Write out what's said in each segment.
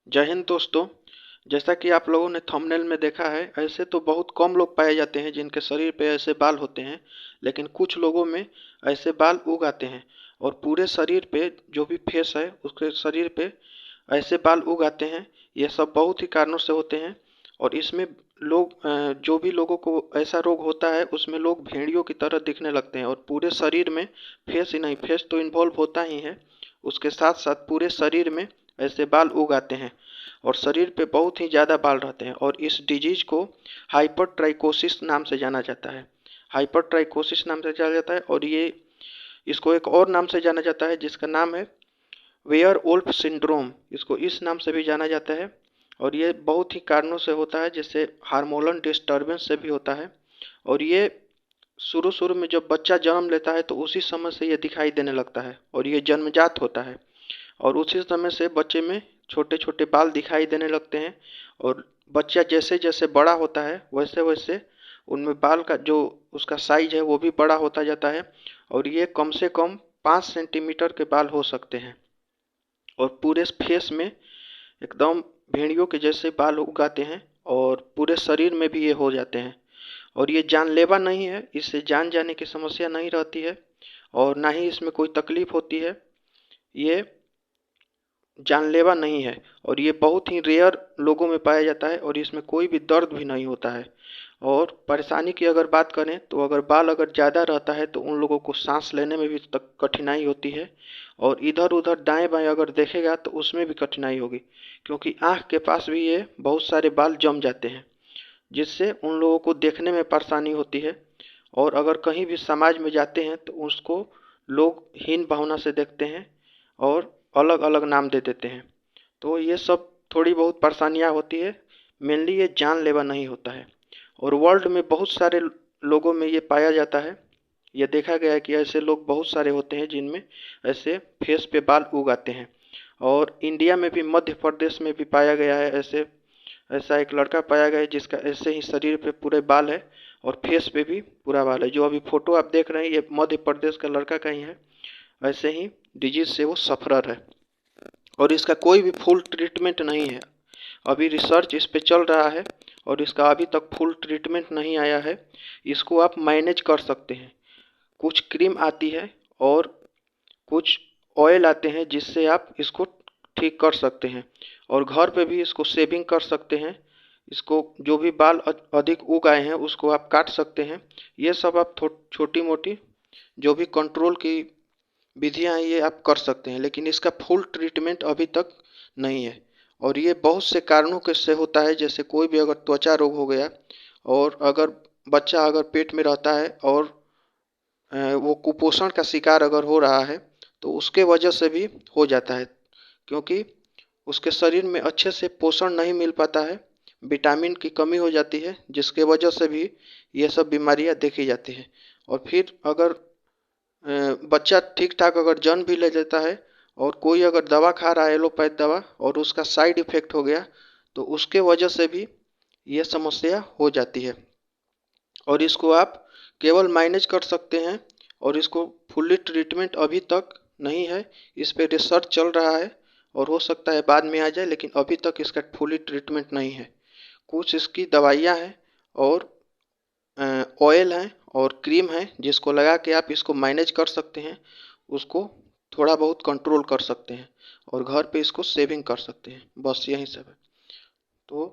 जय हिंद दोस्तों। जैसा कि आप लोगों ने थंबनेल में देखा है, ऐसे तो बहुत कम लोग पाए जाते हैं जिनके शरीर पे ऐसे बाल होते हैं, लेकिन कुछ लोगों में ऐसे बाल उग आते हैं और पूरे शरीर पे जो भी फेस है उसके शरीर पे ऐसे बाल उग आते हैं। ये सब बहुत ही कारणों से होते हैं और इसमें लोग जो भी लोगों को ऐसा रोग होता है उसमें लोग भेड़ियों की तरह दिखने लगते हैं और पूरे शरीर में, फेस ही नहीं, फेस तो इन्वॉल्व होता ही है, उसके साथ साथ पूरे शरीर में ऐसे बाल उग आते हैं और शरीर पे बहुत ही ज़्यादा बाल रहते हैं और इस डिजीज को हाइपरट्राइकोसिस नाम से जाना जाता है। हाइपरट्राइकोसिस नाम से जाना जाता है और ये इसको एक और नाम से जाना जाता है जिसका नाम है वेयर वुल्फ सिंड्रोम। इसको इस नाम से भी जाना जाता है और ये बहुत ही कारणों से होता है, जैसे हार्मोनल डिस्टर्बेंस से भी होता है। और ये शुरू शुरू में जब बच्चा जन्म लेता है तो उसी समय से ये दिखाई देने लगता है और ये जन्मजात होता है और उसी समय से बच्चे में छोटे छोटे बाल दिखाई देने लगते हैं और बच्चा जैसे जैसे बड़ा होता है वैसे वैसे उनमें बाल का जो उसका साइज है वो भी बड़ा होता जाता है और ये कम से कम 5 सेंटीमीटर के बाल हो सकते हैं और पूरे फेस में एकदम भेड़ियों के जैसे बाल उगाते हैं और पूरे शरीर में भी ये हो जाते हैं। और ये जानलेवा नहीं है, इससे जान जाने की समस्या नहीं रहती है और ना ही इसमें कोई तकलीफ होती है। ये जानलेवा नहीं है और ये बहुत ही रेयर लोगों में पाया जाता है और इसमें कोई भी दर्द भी नहीं होता है। और परेशानी की अगर बात करें तो अगर बाल अगर ज़्यादा रहता है तो उन लोगों को सांस लेने में भी तक कठिनाई होती है और इधर उधर दाएं बाएं अगर देखेगा तो उसमें भी कठिनाई होगी, क्योंकि आँख के पास भी ये बहुत सारे बाल जम जाते हैं जिससे उन लोगों को देखने में परेशानी होती है। और अगर कहीं भी समाज में जाते हैं तो उसको लोग हीन भावना से देखते हैं और अलग अलग नाम दे देते हैं। तो ये सब थोड़ी बहुत परेशानियाँ होती है, मेनली ये जानलेवा नहीं होता है और वर्ल्ड में बहुत सारे लोगों में ये पाया जाता है। ये देखा गया है कि ऐसे लोग बहुत सारे होते हैं जिनमें ऐसे फेस पे बाल उग आते हैं और इंडिया में भी, मध्य प्रदेश में भी पाया गया है। ऐसे ऐसा एक लड़का पाया गया है जिसका ऐसे ही शरीर पे पूरे बाल है और फेस पे भी पूरा बाल है। जो अभी फोटो आप देख रहे हैं ये मध्य प्रदेश का लड़का का ही है। ऐसे ही डिजीज से वो सफरर है और इसका कोई भी फुल ट्रीटमेंट नहीं है। अभी रिसर्च इस पे चल रहा है और इसका अभी तक फुल ट्रीटमेंट नहीं आया है। इसको आप मैनेज कर सकते हैं, कुछ क्रीम आती है और कुछ ऑयल आते हैं जिससे आप इसको ठीक कर सकते हैं और घर पे भी इसको शेविंग कर सकते हैं। इसको जो भी बाल अधिक उग आए हैं उसको आप काट सकते हैं। ये सब आप छोटी मोटी जो भी कंट्रोल की विधियां हैं ये आप कर सकते हैं, लेकिन इसका फुल ट्रीटमेंट अभी तक नहीं है। और ये बहुत से कारणों के से होता है, जैसे कोई भी अगर त्वचा रोग हो गया और अगर बच्चा अगर पेट में रहता है और वो कुपोषण का शिकार अगर हो रहा है तो उसके वजह से भी हो जाता है, क्योंकि उसके शरीर में अच्छे से पोषण नहीं मिल पाता है, विटामिन की कमी हो जाती है जिसके वजह से भी ये सब बीमारियां देखी जाती है। और फिर अगर बच्चा ठीक ठाक अगर जन्म भी ले लेता है और कोई अगर दवा खा रहा है एलोपैथ दवा और उसका साइड इफेक्ट हो गया तो उसके वजह से भी ये समस्या हो जाती है और इसको आप केवल मैनेज कर सकते हैं और इसको फुल्ली ट्रीटमेंट अभी तक नहीं है। इस पे रिसर्च चल रहा है और हो सकता है बाद में आ जाए, लेकिन अभी तक इसका फुल्ली ट्रीटमेंट नहीं है। कुछ इसकी दवाइयाँ हैं और ऑयल हैं और क्रीम है जिसको लगा के आप इसको मैनेज कर सकते हैं, उसको थोड़ा बहुत कंट्रोल कर सकते हैं और घर पे इसको सेविंग कर सकते हैं। बस यही सब है। तो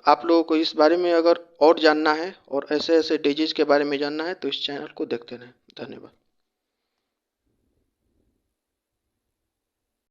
आप लोगों को इस बारे में अगर और जानना है और ऐसे ऐसे डिजीज के बारे में जानना है तो इस चैनल को देखते रहें। धन्यवाद।